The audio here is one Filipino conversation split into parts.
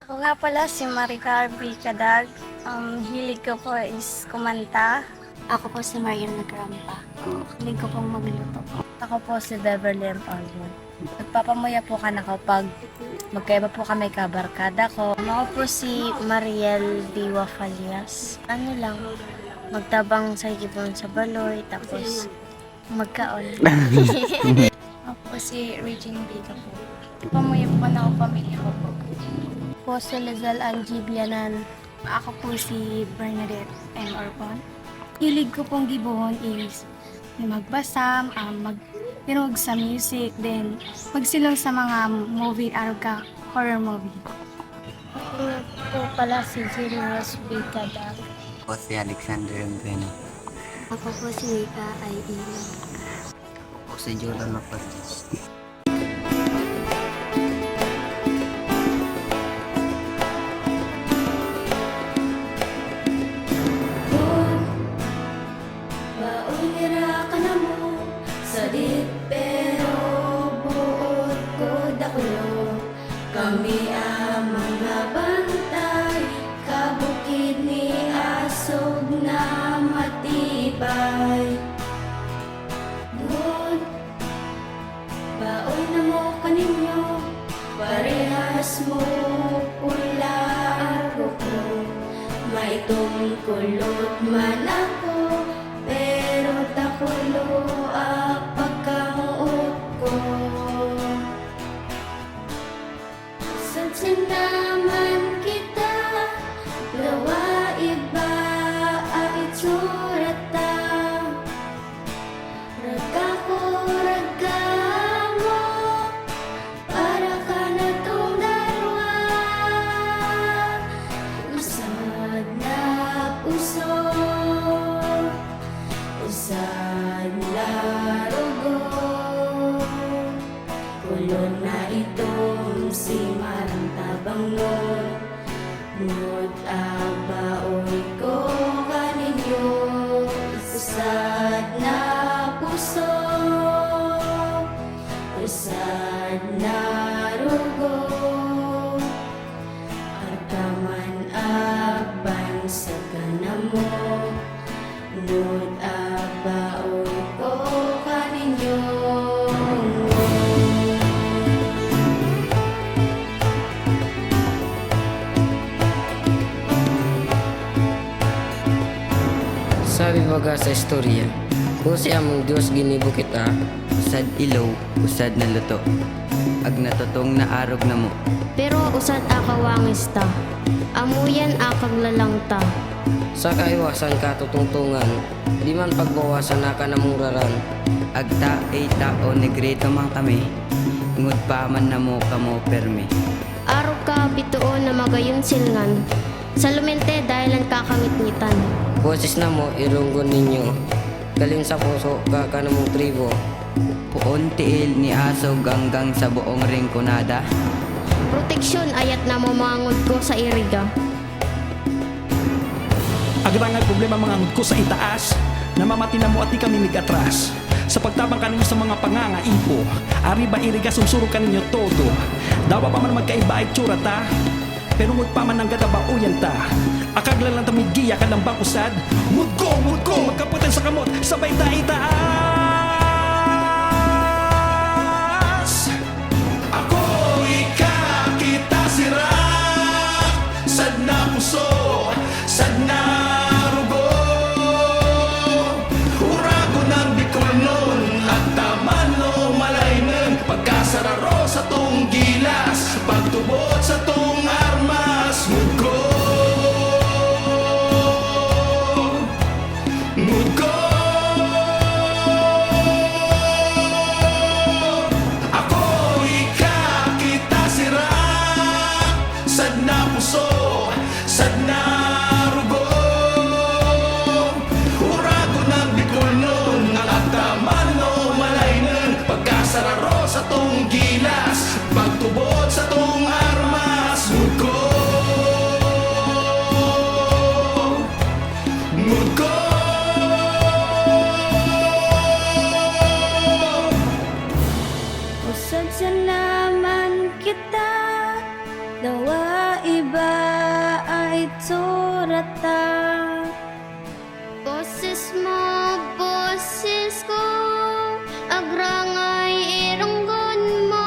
Ako nga pala si Maricar B. Kadag. Ang hilig ko po is kumanta. Ako po si Marian Nagrampa. Hilig ko pong magluto. Ako po si Beverly M. Alvin. Nagpapamuya po ka na kapag magkaiba po kami kabarkada ko. Ako po si Mariel D. Wafalias. Ano lang, magtabang sa higipon sa baloy, tapos magkaon. Ako po si Regine Vega po. Pamuya po na ako pamilya ko po. Po si Lizelle Angie Bianan. Ako po si Bernadette M. Orpon. Hilig ko pong gibuhon is magbasa, magtinog sa music, then magsilong sa mga movie, arog horror movie. Ako po pala si Julius B. Kadag. Ako si Alexander Embreno. Ako po si Mika Aila. Ako si Jordan Mapatis. Maunira ka na mo sa dit pero buot ko dakulo. Kami ang mga bantay, kabukid ni asog na matibay. Ngun, baon na mo kaninyo, parehas mo pula ako ko. Maitong kulot man ako, pero takulo ang pagkamuot ko. Sadya naman kita, gawa iba ang itsura ta. Raga ko, raga mo, para ka na tong dalawa. Usad na puso, usad larugo. Kulon na itong si Marang Tabang nun. Ngut abaoy ko kaninyo, usad na puso, usad na rugo. Arkaman aban sa kanamo, ngut abaoy ko kaninyo. Sabi baga sa istorya, kung si among Diyos ginibo kita, Usad ilaw, usad na luto. Ag natutong na arog na mo. Pero usad akawangis ta, amuyan akaglalang ta. sa kaiwasan katutungtungan, di man pagbawasan na ka namong raran. Agta ay tao negrito man kami. Ngud pa man na mo kamo permi. Araw ka bituon na magayon silngan, sa lumente dahil ang kakangit-ngitan. Boses na mo, irunggon ninyo, galing sa puso ka namong tribo. Puon tiil ni aso ganggang sa buong ringkunada. Proteksyon ayat na mo mangod ko sa iriga. Agrangag problema mga angod ko sa itaas, namamati na mo at di kami migatras. Sa pagtabang kaninyo sa mga pangangaipo, ari ba iriga sunsuro kaninyo todo. Dawa pa man magkaiba ay tsura ta, pero ngud pa man ang gadabauyan ta. Akagla lang tamigiya ka ng bangkusad, mudko, magkaputin sa kamot, sabay ta itaas. Ako, ika, kita sira, sad na puso, sad na rugo. Urago ng bikol nun, at taman no malaynen. Pagkasararo sa tong gilas, pagtubot sa tong armas, mudko. Mudko. Ako, ika, kita sira, sad na puso, sad na rugo. Urago ng bikol nun, nalagtaman no malaynen. Pagkasararo sa tong gilas, pagtubot sa tong armas, mudko. Mudko. Usad sa naman kita, gawa iba harata. Boses mo, boses ko, agrangay irunggon mo.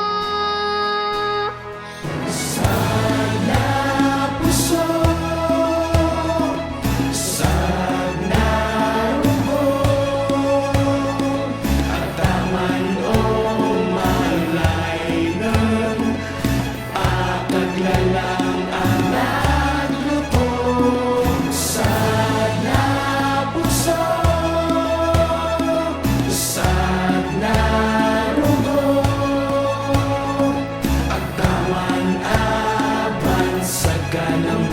Agtawan aban sa ganang